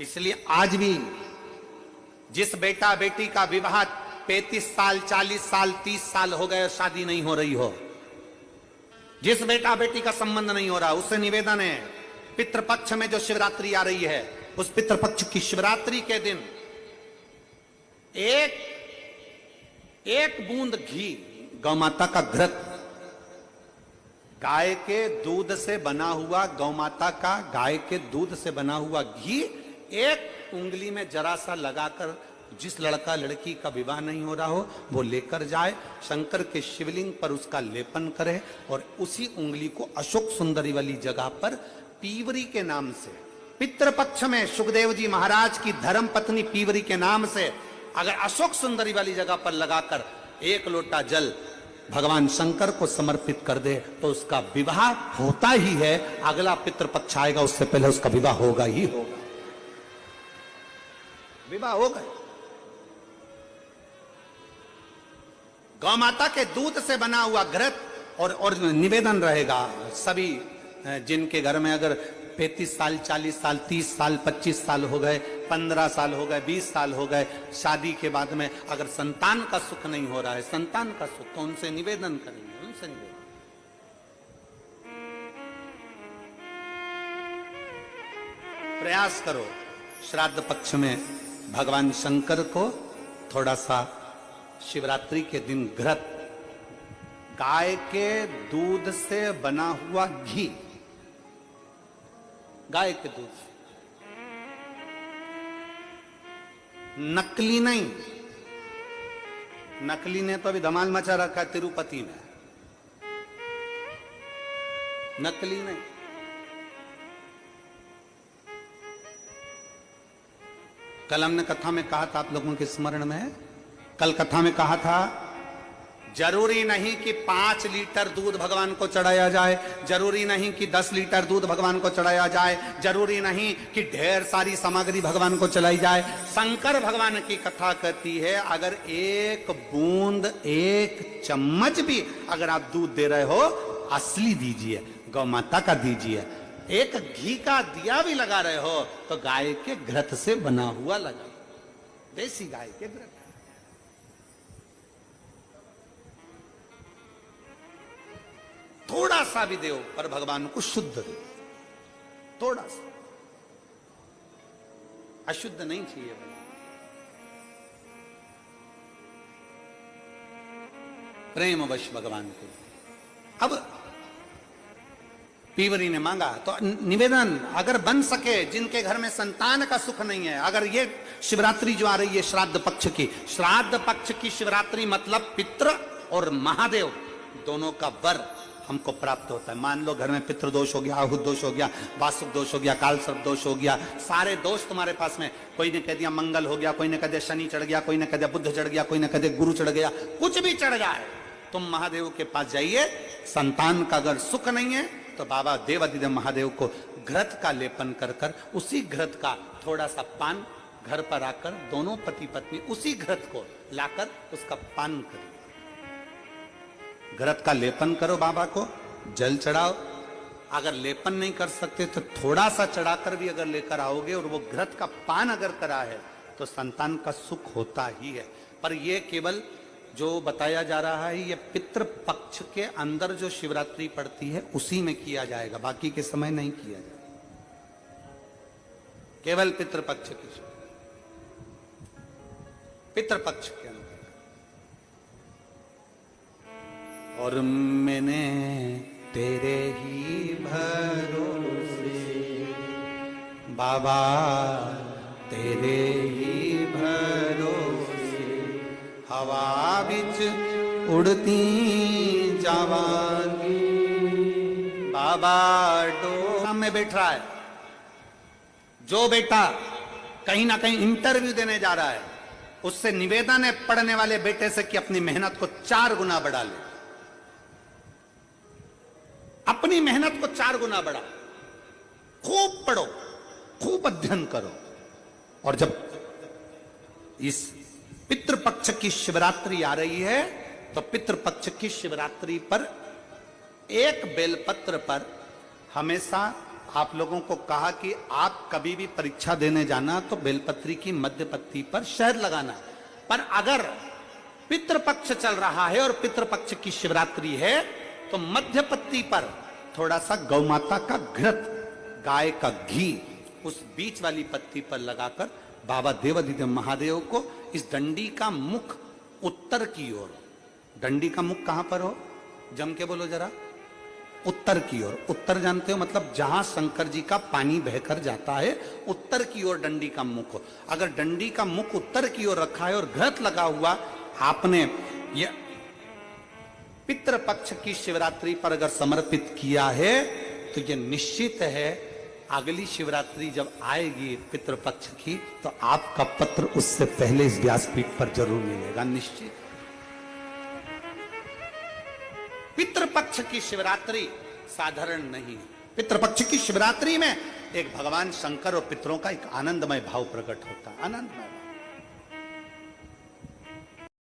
इसलिए आज भी जिस बेटा बेटी का विवाह 35 साल 40 साल 30 साल हो गए शादी नहीं हो रही हो, जिस बेटा बेटी का संबंध नहीं हो रहा, उससे निवेदन है पितृपक्ष में जो शिवरात्रि आ रही है, उस पितृपक्ष की शिवरात्रि के दिन एक बूंद घी, गौ माता का घृत, गाय के दूध से बना हुआ, गौ माता का गाय के दूध से बना हुआ घी एक उंगली में जरा सा लगाकर जिस लड़का लड़की का विवाह नहीं हो रहा हो वो लेकर जाए, शंकर के शिवलिंग पर उसका लेपन करे और उसी उंगली को अशोक सुंदरी वाली जगह पर पीवरी के नाम से, पितृपक्ष में सुखदेव जी महाराज की धर्म पत्नी पीवरी के नाम से अगर अशोक सुंदरी वाली जगह पर लगाकर एक लोटा जल भगवान शंकर को समर्पित कर दे तो उसका विवाह होता ही है। अगला पितृपक्ष आएगा उससे पहले उसका विवाह होगा ही होगा, विवाह होगा। गौ माता के दूध से बना हुआ घृत और निवेदन रहेगा सभी जिनके घर में अगर 35 साल 40 साल 30 साल 25 साल हो गए, 15 साल हो गए, 20 साल हो गए, शादी के बाद में अगर संतान का सुख नहीं हो रहा है, संतान का सुख, तो उनसे निवेदन करेंगे, उनसे निवेदन। प्रयास करो श्राद्ध पक्ष में भगवान शंकर को थोड़ा सा शिवरात्रि के दिन घृत, गाय के दूध से बना हुआ घी, गाय के दूध, नकली नहीं, नकली ने तो अभी धमाल मचा रखा है तिरुपति में, नकली नहीं। कल हमने कथा में कहा था, आप लोगों के स्मरण में है, कल कथा में कहा था जरूरी नहीं कि 5 लीटर दूध भगवान को चढ़ाया जाए, जरूरी नहीं कि 10 लीटर दूध भगवान को चढ़ाया जाए, जरूरी नहीं कि ढेर सारी सामग्री भगवान को चलाई जाए। शंकर भगवान की कथा कहती है अगर एक बूंद एक चम्मच भी अगर आप दूध दे रहे हो असली दीजिए, गौ माता का दीजिए। एक घी का दिया भी लगा रहे हो तो गाय के घृत से बना हुआ लगा, देसी गाय के घृत। थोड़ा सा भी दो पर भगवान को शुद्ध दो, थोड़ा सा, अशुद्ध नहीं चाहिए। प्रेमवश भगवान को। अब पीवरी ने मांगा तो निवेदन अगर बन सके, जिनके घर में संतान का सुख नहीं है, अगर ये शिवरात्रि जो आ रही है श्राद्ध पक्ष की, श्राद्ध पक्ष की शिवरात्रि मतलब पितृ और महादेव दोनों का वर हमको प्राप्त होता है। मान लो घर में पितृदोष हो गया, आहुत दोष हो गया, वासुक दोष हो गया, काल सर्प दोष हो गया, सारे दोष तुम्हारे पास में, कोई ने कह दिया मंगल हो गया, कोई ने कह दिया शनि चढ़ गया, कोई ने कह दिया बुध चढ़ गया, कोई ने कह दिया गुरु चढ़ गया, कुछ भी चढ़ जाए, तुम महादेव के पास जाइए। संतान का अगर सुख नहीं है तो बाबा देवाधिदेव महादेव को घृत का लेपन कर कर उसी घृत का थोड़ा सा पान घर पर आकर दोनों पति पत्नी उसी घृत को लाकर उसका पान करें, घृत का लेपन करो, बाबा को जल चढ़ाओ। अगर लेपन नहीं कर सकते तो थोड़ा सा चढ़ाकर भी अगर लेकर आओगे और वो घृत का पान अगर करा है तो संतान का सुख होता ही है। पर ये केवल जो बताया जा रहा है ये पितृपक्ष के अंदर जो शिवरात्रि पड़ती है उसी में किया जाएगा, बाकी के समय नहीं किया जाएगा, केवल पितृपक्ष की, पितृपक्ष के अंदर। और मैंने तेरे ही भरोसे बाबा, तेरे ही भरोसे हवा बिच उड़ती जावांगी। बाबा डोर में बैठ रहा है, जो बेटा कहीं ना कहीं इंटरव्यू देने जा रहा है उससे निवेदन है पढ़ने वाले बेटे से कि अपनी मेहनत को 4 गुना बढ़ा ले, अपनी मेहनत को 4 गुना बढ़ा, खूब पढ़ो, खूब अध्ययन करो। और जब इस पितृपक्ष की शिवरात्रि आ रही है तो पितृपक्ष की शिवरात्रि पर एक बेलपत्र पर हमेशा आप लोगों को कहा कि आप कभी भी परीक्षा देने जाना तो बेलपत्री की मध्य पत्ती पर शहद लगाना। पर अगर पितृपक्ष चल रहा है और पितृपक्ष की शिवरात्रि है तो मध्य पत्ती पर थोड़ा सा गौ माता का घृत, गाय का घी उस बीच वाली पत्ती पर लगाकर बाबा देवाधिदेव महादेव को इस डंडी का मुख उत्तर की ओर, डंडी का मुख कहां पर हो, जम के बोलो जरा, उत्तर की ओर। उत्तर जानते हो मतलब जहां शंकर जी का पानी बहकर जाता है उत्तर की ओर डंडी का मुख हो। अगर डंडी का मुख उत्तर की ओर रखा है और घृत लगा हुआ आपने ये पितृपक्ष की शिवरात्रि पर अगर समर्पित किया है तो ये निश्चित है अगली शिवरात्रि जब आएगी पितृपक्ष की तो आपका पत्र उससे पहले इस व्यासपीठ पर जरूर मिलेगा, निश्चित। पितृपक्ष की शिवरात्रि साधारण नहीं। पितृपक्ष की शिवरात्रि में एक भगवान शंकर और पितरों का एक आनंदमय भाव प्रकट होता है, आनंदमय।